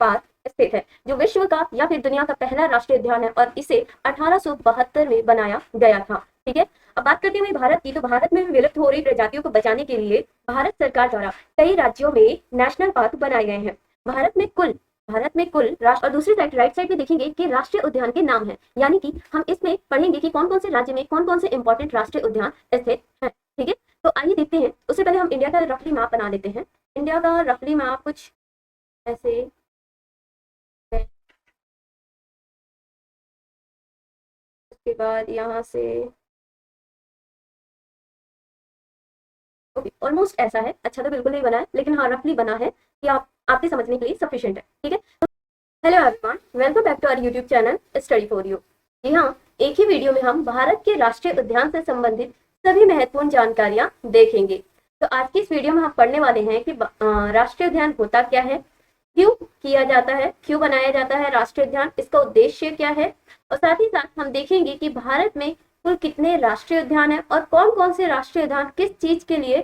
Park स्थित है, जो विश्व का या फिर दुनिया का पहला राष्ट्रीय उद्यान है और इसे 1872 में बनाया गया था। ठीक है, अब बात करते हैं भारत की, तो भारत में विलुप्त हो रही प्रजातियों को बचाने के लिए भारत सरकार द्वारा कई राज्यों में नेशनल पार्क बनाए गए हैं। भारत में कुल राष्ट्र, और दूसरी साइड राइट साइड में देखेंगे कि राष्ट्रीय उद्यान के नाम है, यानी कि हम इसमें पढ़ेंगे कि कौन कौन से राज्य में कौन कौन से इंपॉर्टेंट राष्ट्रीय उद्यान स्थित है। ठीक है, तो आइए देखते हैं। उससे पहले हम इंडिया का रफली मैप बना लेते हैं। इंडिया का रफली मैप कुछ ऐसे है। उसके बाद यहाँ से ऑलमोस्ट ऐसा है, अच्छा तो बिल्कुल नहीं बना है, लेकिन हाँ रफली बना है कि आपके समझने के लिए सफिशिएंट है। ठीक है, hello everyone, welcome back to our YouTube channel study for you. जी हाँ, एक ही वीडियो में हम भारत के राष्ट्रीय उद्यान से संबंधित सभी महत्वपूर्ण जानकारियां देखेंगे। तो आज की इस वीडियो में हम पढ़ने वाले हैं कि राष्ट्रीय उद्यान होता क्या है, क्यों किया जाता है, क्यों बनाया जाता है राष्ट्रीय उद्यान, इसका उद्देश्य क्या है, और साथ ही साथ हम देखेंगे कि भारत में कुल कितने राष्ट्रीय उद्यान है और कौन कौन से राष्ट्रीय उद्यान किस चीज के लिए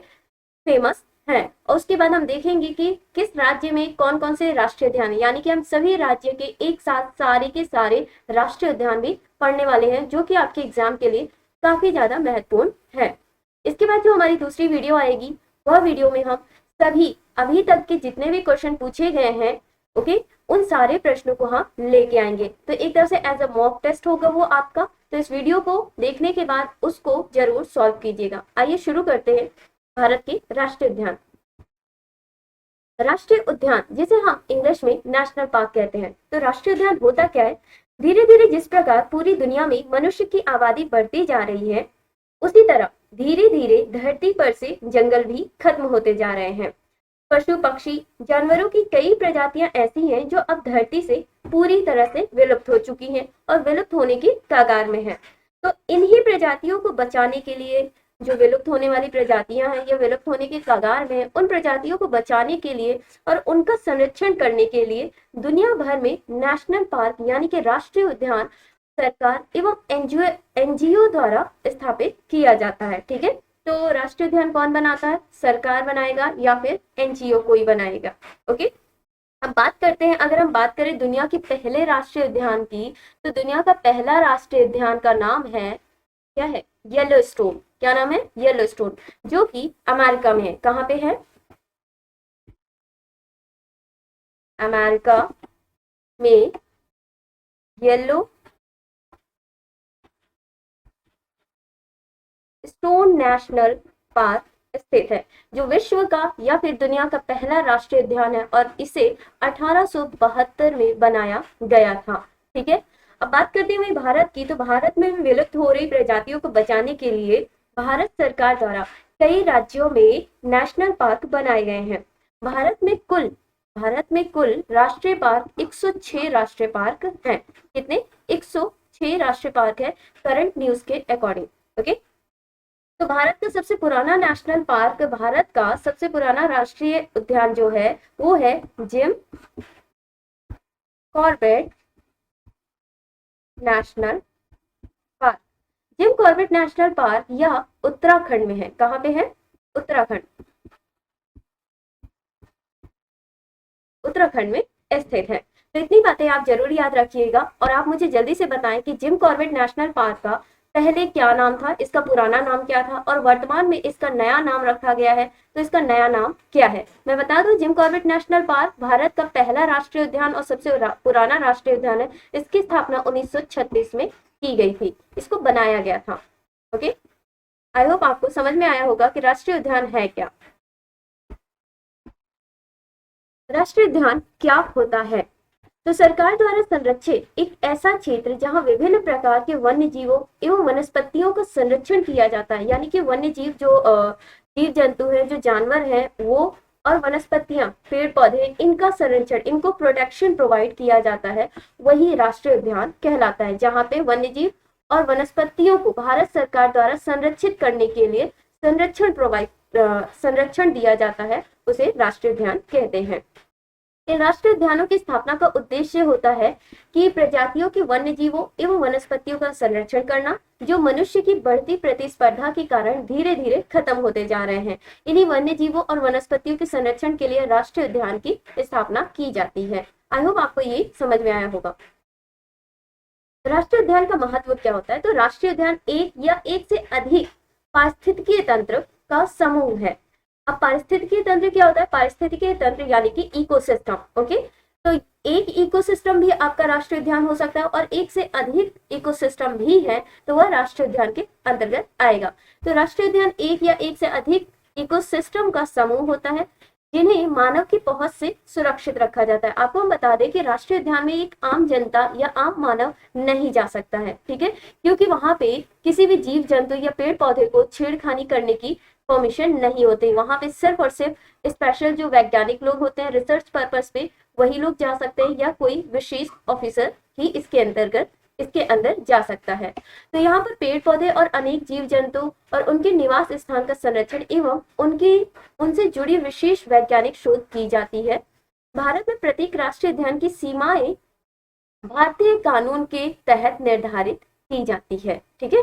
फेमस है। और उसके बाद हम देखेंगे कि किस राज्य में कौन कौन से राष्ट्रीय उद्यान है, यानी कि हम सभी राज्य के एक साथ सारे के सारे राष्ट्रीय उद्यान भी पढ़ने वाले हैं, जो कि आपके एग्जाम के लिए काफी ज्यादा महत्वपूर्ण है। इसके बाद जो हमारी दूसरी वीडियो आएगी, वह वीडियो में हम सभी अभी तक के जितने भी क्वेश्चन पूछे गए हैं, ओके, उन सारे प्रश्नों को हम लेके आएंगे। तो एक तरह से एज अ मॉक टेस्ट होगा वो आपका। तो इस वीडियो को देखने के बाद उसको जरूर सॉल्व कीजिएगा। आइए शुरू करते हैं। भारत के राष्ट्रीय उद्यान, राष्ट्रीय उद्यान जिसे हम इंग्लिश में नेशनल पार्क कहते हैं। तो राष्ट्रीय उद्यान होता क्या है? धीरे धीरे जिस प्रकार पूरी दुनिया में मनुष्य की आबादी बढ़ती जा रही है, उसी तरह धीरे धीरे धरती पर से जंगल भी खत्म होते जा रहे हैं। पशु पक्षी जानवरों की कई प्रजातियां ऐसी हैं जो अब धरती से पूरी तरह से विलुप्त हो चुकी हैं और विलुप्त होने की कगार में है। तो इन्हीं प्रजातियों को बचाने के लिए, जो विलुप्त होने वाली प्रजातियां हैं या विलुप्त होने के कगार में हैं, उन प्रजातियों को बचाने के लिए और उनका संरक्षण करने के लिए दुनिया भर में नेशनल पार्क यानी कि राष्ट्रीय उद्यान सरकार एवं एनजीओ द्वारा स्थापित किया जाता है। ठीक है, तो राष्ट्रीय उद्यान कौन बनाता है? सरकार बनाएगा या फिर एनजीओ कोई बनाएगा। ओके, अब बात करते हैं, अगर हम बात करें दुनिया के पहले राष्ट्रीय उद्यान की, तो दुनिया का पहला राष्ट्रीय उद्यान का नाम है, क्या है? येलोस्टोन। क्या नाम है? येलोस्टोन, जो कि अमेरिका में है। कहाँ पे है? अमेरिका में येलो स्टोन नेशनल पार्क स्थित है, जो विश्व का या फिर दुनिया का पहला राष्ट्रीय उद्यान है और इसे 1872 में बनाया गया था। ठीक है, अब बात करते हुए भारत की, तो भारत में विलुप्त हो रही प्रजातियों को बचाने के लिए भारत सरकार द्वारा कई राज्यों में नेशनल पार्क बनाए गए हैं। भारत में कुल राष्ट्रीय पार्क 106 राष्ट्रीय पार्क हैं। कितने? 106 राष्ट्रीय पार्क है करंट न्यूज के अकॉर्डिंग। ओके, तो भारत का सबसे पुराना नेशनल पार्क, भारत का सबसे पुराना राष्ट्रीय उद्यान जो है वो है Jim Corbett national park. Jim Corbett national park यह उत्तराखंड में है। कहाँ पे है? उत्तराखंड में स्थित है। तो इतनी बातें आप जरूर याद रखिएगा और आप मुझे जल्दी से बताएं कि जिम कॉर्बेट नेशनल पार्क का पहले क्या नाम था, इसका पुराना नाम क्या था और वर्तमान में इसका नया नाम रखा गया है, तो इसका नया नाम क्या है। मैं बता दूं, Jim Corbett national park Bharat का पहला राष्ट्रीय उद्यान और सबसे पुराना राष्ट्रीय उद्यान है। इसकी स्थापना 1936 में की गई थी, इसको बनाया गया था। ओके, आई होप आपको समझ में आया होगा कि राष्ट्रीय उद्यान है क्या। राष्ट्रीय उद्यान क्या होता है? तो सरकार द्वारा संरक्षित एक ऐसा क्षेत्र जहां विभिन्न प्रकार के वन्य जीवों एवं वनस्पतियों का संरक्षण किया जाता है, यानी कि वन्य जीव जो जीव जंतु है, जो जानवर है वो, और वनस्पतियां, पेड़ पौधे, इनका संरक्षण, इनको प्रोटेक्शन प्रोवाइड किया जाता है, वही राष्ट्रीय उद्यान कहलाता है। जहाँ पे वन्य जीव और वनस्पतियों को भारत सरकार द्वारा संरक्षित करने के लिए संरक्षण दिया जाता है, उसे राष्ट्रीय उद्यान कहते हैं। इन राष्ट्रीय उद्यानों की स्थापना का उद्देश्य होता है कि प्रजातियों के वन्य जीवों एवं वनस्पतियों का संरक्षण करना, जो मनुष्य की बढ़ती प्रतिस्पर्धा के कारण धीरे धीरे खत्म होते जा रहे हैं। इन्हीं वन्य जीवों और वनस्पतियों के संरक्षण के लिए राष्ट्रीय उद्यान की स्थापना की जाती है। आई होप आपको ये समझ में आया होगा। राष्ट्रीय उद्यान का महत्व क्या होता है? तो राष्ट्रीय उद्यान एक या एक से अधिक पारिस्थितिकीय तंत्र का समूह है। अब पारिस्थितिकीय तंत्र क्या होता है? पारिस्थितिकीय तंत्र यानी कि इकोसिस्टम। ओके, तो एक इकोसिस्टम भी आपका राष्ट्रीय उद्यान हो सकता है और एक से अधिक इकोसिस्टम भी है तो वह राष्ट्रीय उद्यान के अंतर्गत आएगा। तो राष्ट्रीय उद्यान एक या एक से अधिक इकोसिस्टम का समूह होता है जिन्हें मानव की पहुंच से सुरक्षित रखा जाता है। आपको हम बता दें कि राष्ट्रीय उद्यान में एक आम जनता या आम मानव नहीं जा सकता है, ठीक है, क्योंकि वहां पे किसी भी जीव जंतु या पेड़ पौधे को छेड़खानी करने की परमिशन नहीं होती। वहां पे सिर्फ और सिर्फ स्पेशल जो वैज्ञानिक लोग होते हैं रिसर्च पर्पस पे वही लोग जा सकते हैं या कोई विशेष ऑफिसर ही इसके अंदर जा सकता है। तो यहाँ पर पेड़ पौधे और अनेक जीव जंतु और उनके निवास स्थान का संरक्षण एवं उनसे जुड़ी विशेष वैज्ञानिक शोध की जाती है। भारत में प्रत्येक राष्ट्रीय उद्यान की सीमाएं भारतीय कानून के तहत निर्धारित की जाती है, ठीक है।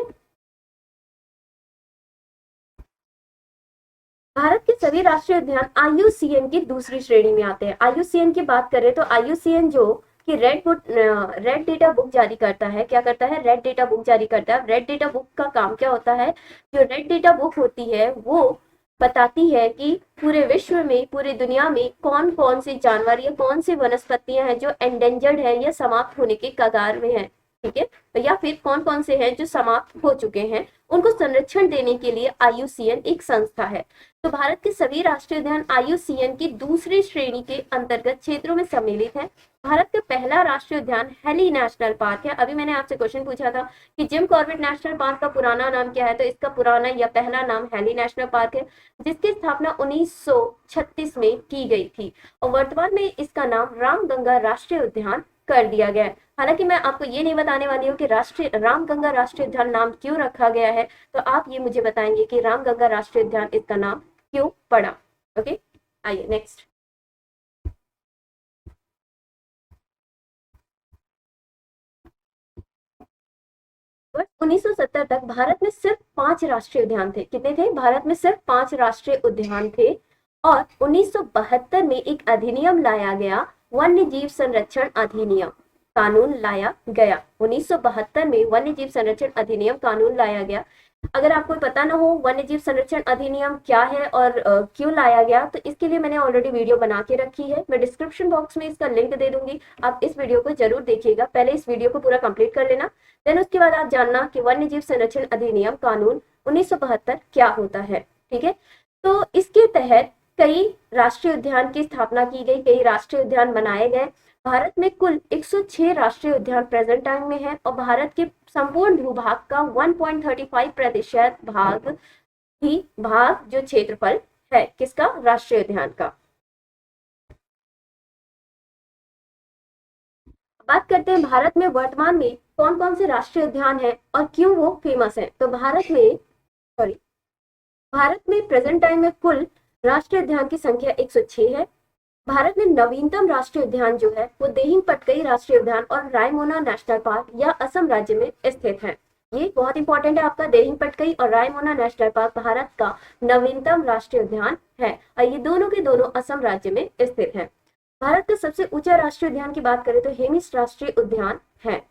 भारत के सभी राष्ट्रीय उद्यान IUCN की दूसरी श्रेणी में आते हैं। IUCN की बात करें तो IUCN जो कि रेड डेटा बुक जारी करता है, क्या करता है? रेड डेटा बुक जारी करता है। रेड डेटा बुक का काम क्या होता है? जो रेड डेटा बुक होती है वो बताती है कि पूरे विश्व में, पूरे दुनिया में कौन कौन से जानवर या कौन सी वनस्पतियां हैं जो एंडेंजर्ड है या समाप्त होने के कगार में है, ठीक है, या फिर कौन कौन से हैं जो समाप्त हो चुके हैं, उनको संरक्षण देने के लिए IUCN एक संस्था है। तो भारत के सभी राष्ट्रीय उद्यान IUCN की दूसरी श्रेणी के अंतर्गत क्षेत्रों में सम्मिलित है। भारत का पहला राष्ट्रीय उद्यान हेली नेशनल पार्क है। अभी मैंने आपसे क्वेश्चन पूछा था कि जिम कॉर्बेट नेशनल पार्क का पुराना नाम क्या है, तो इसका पुराना या पहला नाम हेली नेशनल पार्क है, जिसकी स्थापना 1936 में की गई थी और वर्तमान में इसका नाम रामगंगा राष्ट्रीय उद्यान कर दिया गया है। हालांकि मैं आपको ये नहीं बताने वाली हूँ कि रामगंगा राष्ट्रीय उद्यान नाम क्यों रखा गया है, तो आप ये मुझे बताएंगे कि रामगंगा राष्ट्रीय उद्यान इसका नाम क्यों पड़ा। ओके, आइए नेक्स्ट। 1970 तक भारत में सिर्फ 5 राष्ट्रीय उद्यान थे। कितने थे? भारत में सिर्फ 5 राष्ट्रीय उद्यान थे और 1972 में एक अधिनियम लाया गया, वन्य जीव संरक्षण अधिनियम कानून लाया गया। 1972 में वन्य जीव संरक्षण अधिनियम कानून लाया गया। अगर आपको पता ना हो वन्य जीव संरक्षण अधिनियम क्या है और क्यों लाया गया, तो इसके लिए मैंने ऑलरेडी वीडियो बना के रखी है, मैं डिस्क्रिप्शन बॉक्स में इसका लिंक दे दूंगी, आप इस वीडियो को जरूर देखिएगा। पहले इस वीडियो को पूरा कंप्लीट कर लेना, देन उसके बाद आप जानना कि वन्य जीव संरक्षण अधिनियम कानून 1972 क्या होता है, ठीक है। तो इसके तहत कई राष्ट्रीय उद्यान की स्थापना की गई, कई राष्ट्रीय उद्यान बनाए गए। भारत में कुल 106 राष्ट्रीय उद्यान प्रेजेंट टाइम में है और भारत के संपूर्ण भूभाग का 1.35% भाग जो क्षेत्रफल है किसका? राष्ट्रीय उद्यान का। बात करते हैं भारत में वर्तमान में कौन कौन से राष्ट्रीय उद्यान है और क्यों वो फेमस है। तो भारत में प्रेजेंट टाइम में कुल राष्ट्रीय उद्यान की संख्या 106 है। भारत में नवीनतम राष्ट्रीय उद्यान जो है वो देहिंग पटकई राष्ट्रीय उद्यान और रायमोना नेशनल पार्क या असम राज्य में स्थित है। ये बहुत इंपॉर्टेंट है आपका, देहिंग पटकई और रायमोना नेशनल पार्क भारत का नवीनतम राष्ट्रीय उद्यान है और ये दोनों के दोनों असम राज्य में स्थित है। भारत का सबसे ऊंचा राष्ट्रीय उद्यान की बात करें तो हेमिस राष्ट्रीय उद्यान है।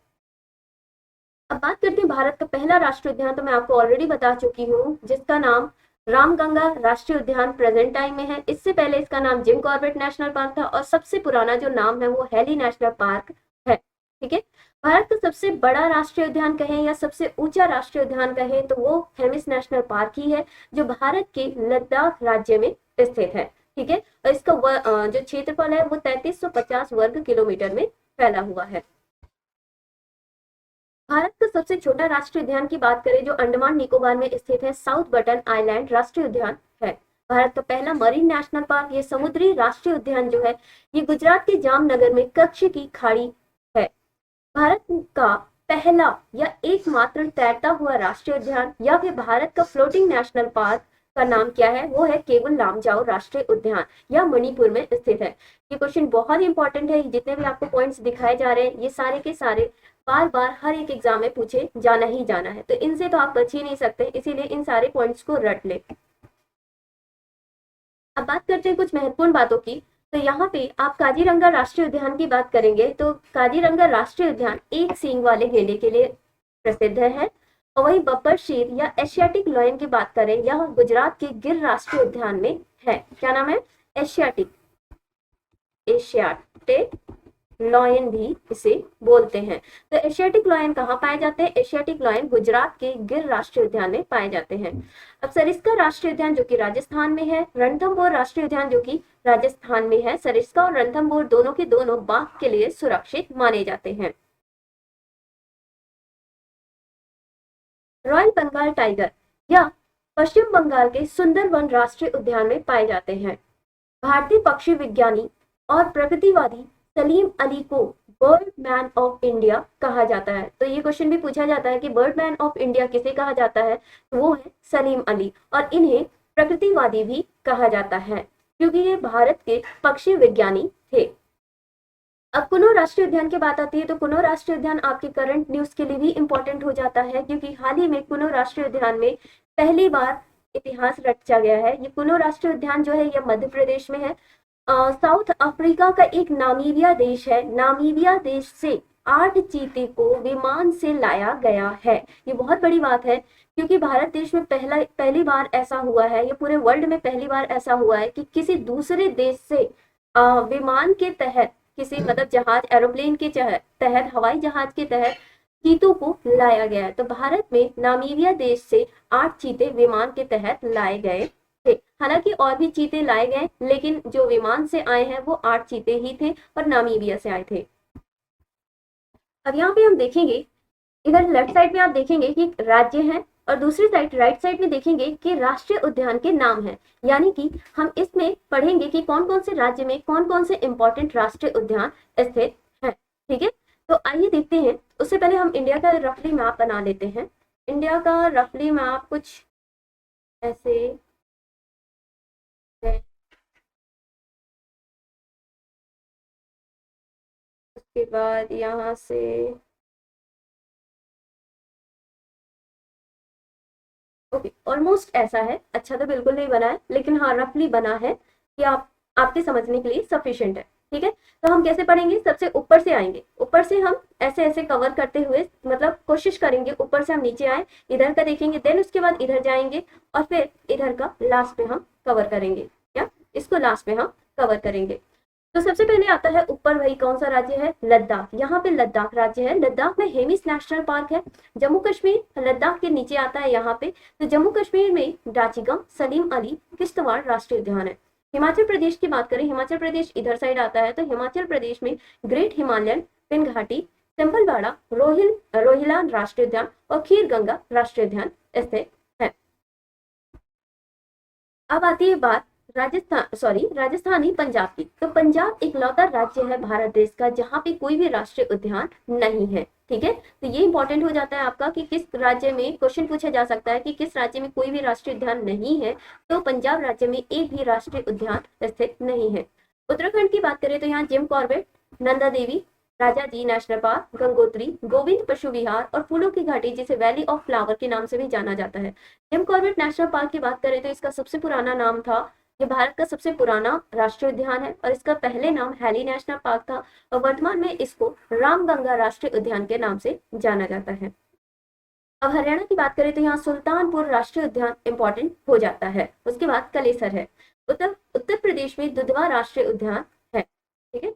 अब बात करते हैं भारत का पहला राष्ट्रीय उद्यान, तो मैं आपको ऑलरेडी बता चुकी हूँ, जिसका नाम रामगंगा राष्ट्रीय उद्यान प्रेजेंट टाइम में है। इससे पहले इसका नाम जिम कॉर्बेट नेशनल पार्क था और सबसे पुराना जो नाम है वो हेली नेशनल पार्क है, ठीक है। भारत का सबसे बड़ा राष्ट्रीय उद्यान कहें या सबसे ऊंचा राष्ट्रीय उद्यान कहें तो वो हेमिस नेशनल पार्क ही है, जो भारत के लद्दाख राज्य में स्थित है, ठीक है। और इसका जो क्षेत्रफल है वो 3350 वर्ग किलोमीटर में फैला हुआ है। भारत का सबसे छोटा राष्ट्रीय उद्यान की बात करें जो अंडमान निकोबार में स्थित है, साउथ बटन आइलैंड राष्ट्रीय उद्यान है। भारत का पहला मरीन नेशनल पार्क, ये समुद्री राष्ट्रीय उद्यान जो है ये गुजरात के जामनगर में कच्छ की खाड़ी है। भारत का पहला या एकमात्र तैरता हुआ राष्ट्रीय उद्यान या फिर भारत का फ्लोटिंग नेशनल पार्क का नाम क्या है? वो है केवल लामजाओ राष्ट्रीय उद्यान या मणिपुर में स्थित है। ये क्वेश्चन बहुत इंपॉर्टेंट है, जितने भी आपको पॉइंट्स दिखाए जा रहे हैं ये सारे के सारे बार बार हर एक एग्जाम में पूछे जाना ही जाना है, तो इनसे तो आप बच ही नहीं सकते, इसीलिए इन सारे पॉइंट्स को रट ले। अब बात करते हैं कुछ महत्वपूर्ण बातों की। तो यहाँ पे आप काजीरंगा राष्ट्रीय उद्यान की बात करेंगे तो काजीरंगा राष्ट्रीय उद्यान एक सींग वाले गेंडे के लिए प्रसिद्ध है। और वही बब्बर शेर या एशियाटिक लायन की बात करें, यह गुजरात के गिर राष्ट्रीय उद्यान में है। क्या नाम है? एशियाटिक, एशियाटिक लॉयन भी इसे बोलते हैं। तो एशियाटिक लॉयन कहाँ पाए जाते हैं? एशियाटिक लॉयन गुजरात के गिर राष्ट्रीय उद्यान में पाए जाते हैं। अब सरिस्का राष्ट्रीय उद्यान जो कि राजस्थान में है, रणथंभौर राष्ट्रीय उद्यान जो कि राजस्थान में है। सरिस्का और रणथंभौर दोनों के दोनों बाघ के लिए सुरक्षित माने जाते हैं। रॉयल बंगाल टाइगर या पश्चिम बंगाल के सुंदरवन राष्ट्रीय उद्यान में पाए जाते हैं। भारतीय पक्षी विज्ञानी और प्रकृतिवादी सलीम अली को बर्ड मैन ऑफ इंडिया कहा जाता है। तो ये क्वेश्चन भी पूछा जाता है कि बर्ड मैन ऑफ इंडिया किसे कहा जाता है, तो वो है सलीम अली, और इन्हें प्रकृतिवादी भी कहा जाता है क्योंकि ये भारत के पक्षी विज्ञानी थे। अब कुनो राष्ट्रीय उद्यान की बात आती है तो कुनो राष्ट्रीय उद्यान आपके करंट न्यूज के लिए भी इंपॉर्टेंट हो जाता है क्योंकि हाल ही में कुनो राष्ट्रीय उद्यान में पहली बार इतिहास रचा गया है। ये कुनो राष्ट्रीय उद्यान जो है यह मध्य प्रदेश में है। साउथ अफ्रीका का एक नामीबिया देश है। नामीबिया देश से 8 चीते को विमान से लाया गया है। ये बहुत बड़ी बात है क्योंकि भारत देश में पहली बार ऐसा हुआ है, ये पूरे वर्ल्ड में पहली बार ऐसा हुआ है कि किसी दूसरे देश से विमान के तहत, किसी मतलब जहाज, एरोप्लेन के तहत, हवाई जहाज के तहत चीतों को लाया गया है। तो भारत में नामीबिया देश से 8 चीते विमान के तहत लाए गए थे। हालांकि और भी चीते लाए गए लेकिन जो विमान से आए हैं वो 8 चीते ही थे और नामीबिया से आए थे। अब यहाँ पे हम देखेंगे, इधर लेफ्ट साइड में आप देखेंगे कि राज्य है और दूसरी साइड राइट साइड में देखेंगे कि राष्ट्रीय उद्यान के नाम है। यानी कि हम इसमें पढ़ेंगे कि कौन कौन से राज्य में कौन कौन से इंपॉर्टेंट राष्ट्रीय उद्यान स्थित है। ठीक है, तो आइए देखते हैं। उससे पहले हम इंडिया का रफली मैप बना लेते हैं। इंडिया का रफली मैप कुछ ऐसे है। उसके बाद यहाँ से ओके, ऑलमोस्ट ऐसा है। अच्छा तो बिल्कुल नहीं बना है लेकिन हाँ रफली बना है कि आपके समझने के लिए सफिशिएंट है। ठीक है, तो हम कैसे पढ़ेंगे? सबसे ऊपर से आएंगे, ऊपर से हम ऐसे ऐसे कवर करते हुए मतलब कोशिश करेंगे ऊपर से हम नीचे आए, इधर का देखेंगे, देन उसके बाद इधर जाएंगे और फिर इधर का लास्ट में हम कवर करेंगे। क्या इसको लास्ट में हम कवर करेंगे? तो सबसे पहले आता है ऊपर, वही कौन सा राज्य है? लद्दाख। यहाँ पे लद्दाख राज्य है। लद्दाख में हेमिस नेशनल पार्क है। जम्मू कश्मीर लद्दाख के नीचे आता है यहाँ पे। तो जम्मू कश्मीर में डाचीगम, सलीम अली, किश्तवाड़ राष्ट्रीय उद्यान है। हिमाचल प्रदेश की बात करें, हिमाचल प्रदेश इधर साइड आता है। तो हिमाचल प्रदेश में ग्रेट हिमालयन पिन घाटी, सिंपलवाड़ा, रोहिला राष्ट्रीय उद्यान और खीर गंगा राष्ट्रीय उद्यान स्थित है। अब आती है बात राजस्थानी पंजाब की। तो पंजाब इकलौता राज्य है भारत देश का जहाँ पे कोई भी राष्ट्रीय उद्यान नहीं है। ठीक है, तो ये इंपॉर्टेंट हो जाता है आपका कि किस राज्य में, क्वेश्चन पूछा जा सकता है कि किस राज्य में कोई भी राष्ट्रीय उद्यान नहीं है। तो पंजाब राज्य में एक भी राष्ट्रीय उद्यान स्थित नहीं है। उत्तराखंड की बात करें तो यहाँ Jim Corbett, Nanda Devi, Rajaji national park, Gangotri, Govind पशु विहार और फूलों की घाटी जिसे वैली ऑफ फ्लावर के नाम से भी जाना जाता है। जिम कॉर्बेट नेशनल पार्क की बात करें तो इसका सबसे पुराना नाम था, ये भारत का सबसे पुराना राष्ट्रीय उद्यान है और इसका पहले नाम हैली नेशनल पार्क था और वर्तमान में इसको रामगंगा राष्ट्रीय उद्यान के नाम से जाना जाता है। अब हरियाणा की बात करें तो यहाँ सुल्तानपुर राष्ट्रीय उद्यान इंपॉर्टेंट हो जाता है। उसके बाद कलेसर है। उत्तर प्रदेश में दुधवा राष्ट्रीय उद्यान है। ठीक है,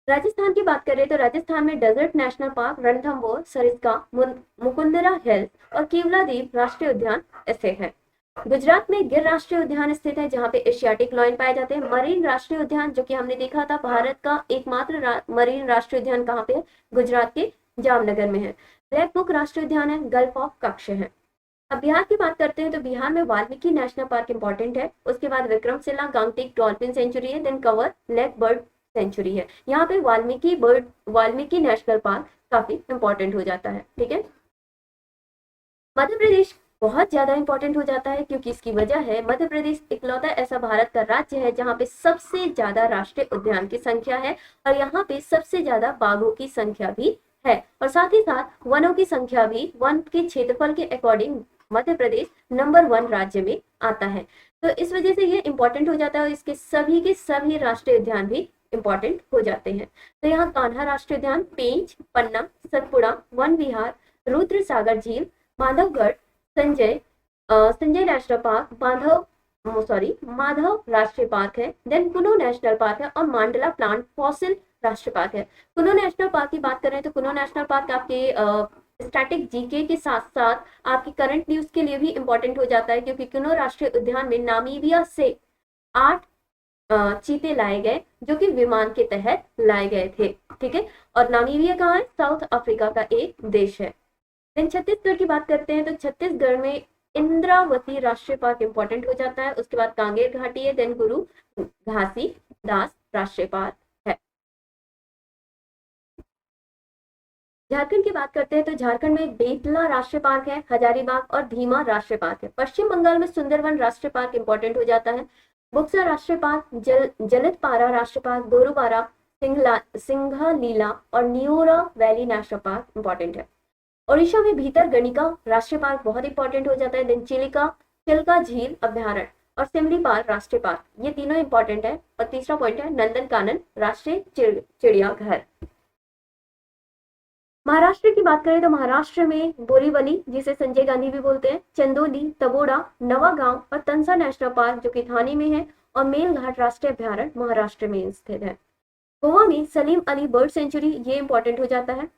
राजस्थान की बात करें तो राजस्थान में desert national park, Ranthambore, Sariska, Mukundra hills और केवलादेव राष्ट्रीय उद्यान स्थित है। गुजरात में गिर राष्ट्रीय उद्यान स्थित है जहाँ पे एशियाटिक लॉयन पाए जाते हैं। मरीन राष्ट्रीय उद्यान जो कि हमने देखा था, भारत का एकमात्र मरीन राष्ट्रीय उद्यान कहाँ पे है? गुजरात के जामनगर में है। ब्लैक बुक राष्ट्रीय उद्यान है, गल्फ ऑफ कच्छ है। अब बिहार की बात करते हैं तो बिहार में वाल्मीकि नेशनल पार्क इंपॉर्टेंट है। उसके बाद विक्रमशिला गांगटेक डॉल्फिन सेंचुरी है, then Kanwar lake bird sanctuary है। यहाँ पे वाल्मीकि नेशनल पार्क काफी इंपॉर्टेंट हो जाता है। ठीक है, मध्य प्रदेश बहुत ज्यादा इंपॉर्टेंट हो जाता है क्योंकि इसकी वजह है मध्य प्रदेश इकलौता ऐसा भारत का राज्य है जहाँ पे सबसे ज्यादा राष्ट्रीय उद्यान की संख्या है और यहाँ पे सबसे ज्यादा बाघों की संख्या भी है और साथ ही साथ वनों की संख्या भी वन के क्षेत्रफल के अकॉर्डिंग मध्य प्रदेश नंबर 1 राज्य में आता है। तो इस वजह से ये इंपॉर्टेंट हो जाता है और इसके सभी के सभी राष्ट्रीय उद्यान भी इंपॉर्टेंट हो जाते हैं। तो यहाँ कान्हा राष्ट्रीय उद्यान, पेंच, पन्ना, सतपुड़ा, वन विहार, रुद्र सागर झील, माधवगढ़, संजय नेशनल पार्क, माधव राष्ट्रीय पार्क है, देन कुनो नेशनल पार्क है और मांडला प्लांट फॉसिल राष्ट्रीय पार्क है। कुनो नेशनल पार्क की बात करें तो कुनो नेशनल पार्क आपके स्टैटिक जीके के साथ साथ आपकी करंट न्यूज के लिए भी इंपॉर्टेंट हो जाता है, क्योंकि कुनो राष्ट्रीय उद्यान में नामीबिया से 8 चीते लाए गए जो कि विमान के तहत लाए गए थे। ठीक है, और नामीबिया कहाँ है? साउथ अफ्रीका का एक देश है। देन छत्तीसगढ़ की बात करते हैं तो छत्तीसगढ़ में इंद्रावती राष्ट्रीय पार्क इंपॉर्टेंट हो जाता है। उसके बाद कांगेर घाटी है, देन गुरु घासीदास राष्ट्रीय पार्क है। झारखंड की बात करते हैं तो झारखंड में बेतला राष्ट्रीय पार्क है, हजारीबाग और धीमा राष्ट्रीय पार्क है। पश्चिम बंगाल में सुंदरवन राष्ट्रीय पार्क इंपॉर्टेंट हो जाता है। बुक्सा राष्ट्रीय पार्क, जलदपारा राष्ट्रीय पार्क, गोरुबारा, सिंघलीला और Neura valley national park important है। ओडिशा में भीतरगनिका राष्ट्रीय पार्क बहुत इंपॉर्टेंट हो जाता है। देन चिल्का झील अभ्यारण्य और सिमलीपाल राष्ट्रीय पार्क, ये तीनों इंपॉर्टेंट है। और तीसरा पॉइंट है नंदनकानन राष्ट्रीय चिड़ियाघर। महाराष्ट्र की बात करें तो महाराष्ट्र में बोरीवली, जिसे संजय गांधी भी बोलते हैं, चंदोली, तबोड़ा, नवागांव और तंसा नेशनल पार्क जो कि थाने में है, और मेलघाट राष्ट्रीय अभ्यारण्य महाराष्ट्र में स्थित है। गोवा में सलीम अली बर्ड सेंचुरी, ये इंपॉर्टेंट हो जाता है।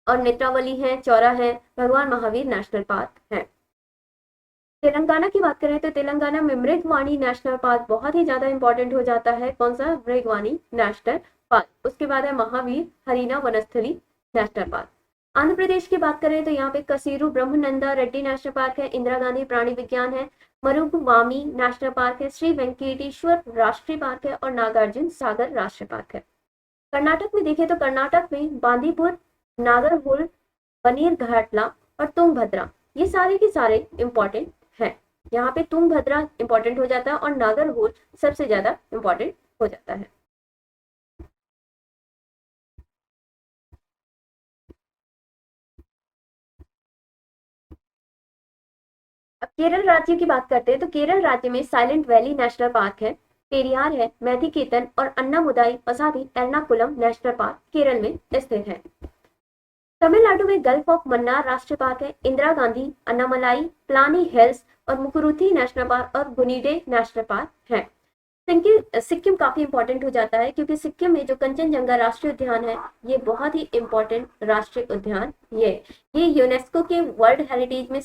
और नेत्रावली है, चौरा है, भगवान महावीर नेशनल पार्क है। तेलंगाना की बात करें तो तेलंगाना में मृगवाणी नेशनल पार्क बहुत ही ज्यादा इंपॉर्टेंट हो जाता है। कौन सा? मृगवाणी नेशनल पार्क। उसके बाद है महावीर हरिना वनस्थली नेशनल पार्क। आंध्र प्रदेश की बात करें तो यहाँ पे कसीरू ब्रह्मनंदा रेड्डी नेशनल पार्क है, इंदिरा गांधी प्राणी विज्ञान है, मरुगवामी नेशनल पार्क है, श्री वेंकटेश्वर राष्ट्रीय पार्क है और नागार्जुन सागर राष्ट्रीय पार्क है। कर्नाटक में देखें तो कर्नाटक में बांदीपुर, नागरहोल, बनीरघाटला और तुंगभद्रा, ये सारे के सारे इंपॉर्टेंट हैं। यहाँ पे तुंगभद्रा इंपॉर्टेंट हो जाता है और नागरहोल सबसे ज्यादा इंपॉर्टेंट हो जाता है। अब केरल राज्य की बात करते हैं तो केरल राज्य में साइलेंट वैली नेशनल पार्क है, पेरियार है, मैथिकेतन और अन्नामुदाई वसावी एर्नाकुलम नेशनल पार्क केरल में स्थित है। तमिलनाडु में गल्फ ऑफ मन्नार राष्ट्रीय पार्क है, इंदिरा गांधी, अन्नामलाई, प्लानी हिल्स और मुकुरुथी नेशनल पार्क और गुनीडे नेशनल पार्क है। सिक्किम काफी इंपॉर्टेंट हो जाता है, क्योंकि सिक्किम में जो कंचनजंगा राष्ट्रीय उद्यान है ये बहुत ही इंपॉर्टेंट राष्ट्रीय उद्यान ये यूनेस्को के वर्ल्ड हेरिटेज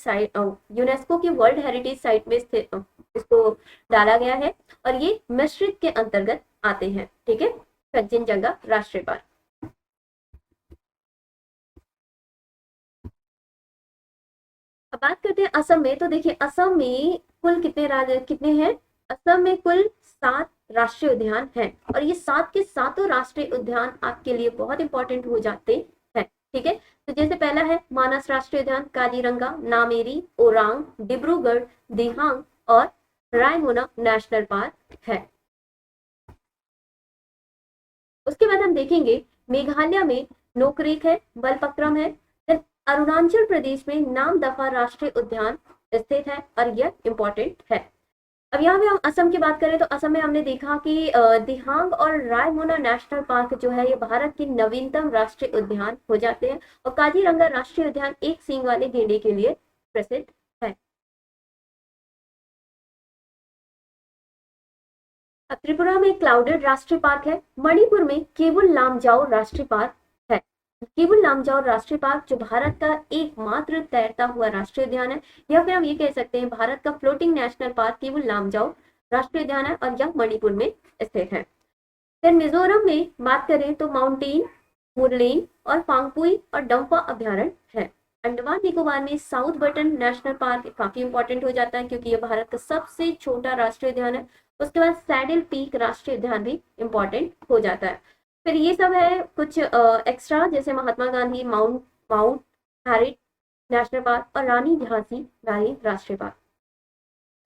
साइट में स्थित इसको डाला गया है और ये मिश्रित के अंतर्गत आते हैं। ठीक है, कंचनजंगा राष्ट्रीय पार्क। अब बात करते हैं असम में। तो देखिए असम में कुल कितने हैं? असम में कुल 7 राष्ट्रीय उद्यान हैं और ये 7 के सातों राष्ट्रीय उद्यान आपके लिए बहुत इंपॉर्टेंट हो जाते हैं। ठीक है, तो जैसे पहला है मानस राष्ट्रीय उद्यान, काजीरंगा, नामेरी, ओरांग, डिब्रूगढ़, दिहांग और रायमोना नेशनल पार्क है। उसके बाद हम देखेंगे मेघालय में नोकरेक है, बलपक्रम है, अरुणाचल प्रदेश में नामदफा राष्ट्रीय उद्यान स्थित है और यह इंपॉर्टेंट है। अब यहाँ पे हम असम की बात करें तो असम में हमने देखा कि दिहांग और रायमोना नेशनल पार्क जो है ये भारत के नवीनतम राष्ट्रीय उद्यान हो जाते हैं और काजीरंगा राष्ट्रीय उद्यान एक सींग वाले गेंडे के लिए प्रसिद्ध है। अब त्रिपुरा में क्लाउडेड राष्ट्रीय पार्क है, मणिपुर में केबुल लामजाओ राष्ट्रीय पार्क है। केबुल लामजाओ राष्ट्रीय पार्क जो भारत का एकमात्र तैरता हुआ राष्ट्रीय उद्यान है, या फिर हम ये कह सकते हैं भारत का floating national park Keibul Lamjao राष्ट्रीय उद्यान है और यह मणिपुर में स्थित है। फिर मिजोरम में बात करें तो माउंटेन, मुरलेन और फांगपुई और डम्फा अभ्यारण्य है। अंडमान निकोबार में साउथ बटन नेशनल पार्क काफी इंपॉर्टेंट हो जाता है क्योंकि यह भारत का सबसे छोटा राष्ट्रीय उद्यान है। उसके बाद सैडल पीक राष्ट्रीय उद्यान भी इंपॉर्टेंट हो जाता है। फिर ये सब है कुछ एक्स्ट्रा, जैसे Mahatma Gandhi Mount Harriet national park और रानी झांसी रानी राष्ट्रीय पार्क।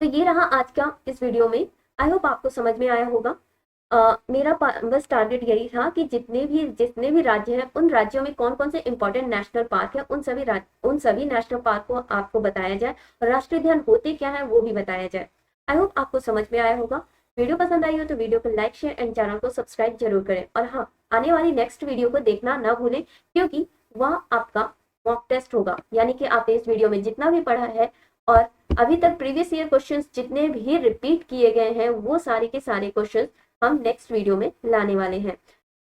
तो ये रहा आज का इस वीडियो में। आई होप आपको समझ में आया होगा। मेरा बस टारगेट यही था कि जितने भी राज्य हैं उन राज्यों में कौन कौन से इंपॉर्टेंट नेशनल पार्क है, उन सभी नेशनल पार्क को आपको बताया जाए और राष्ट्रीय उद्यान होते क्या है वो भी बताया जाए। आई होप आपको समझ में आया होगा। वीडियो पसंद आई हो तो वीडियो को लाइक शेयर एंड चैनल को सब्सक्राइब जरूर करें। और हाँ, आने वाली नेक्स्ट वीडियो को देखना ना भूलें, क्योंकि वह आपका मॉक टेस्ट होगा। यानी कि आपने इस वीडियो में जितना भी पढ़ा है और अभी तक प्रीवियस ईयर क्वेश्चंस जितने भी रिपीट किए गए हैं वो सारे के सारे क्वेश्चंस हम नेक्स्ट वीडियो में लाने वाले हैं।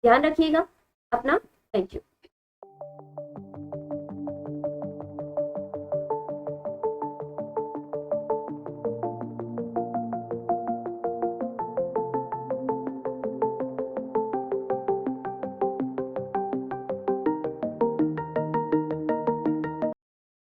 ध्यान रखिएगा अपना। Thank you.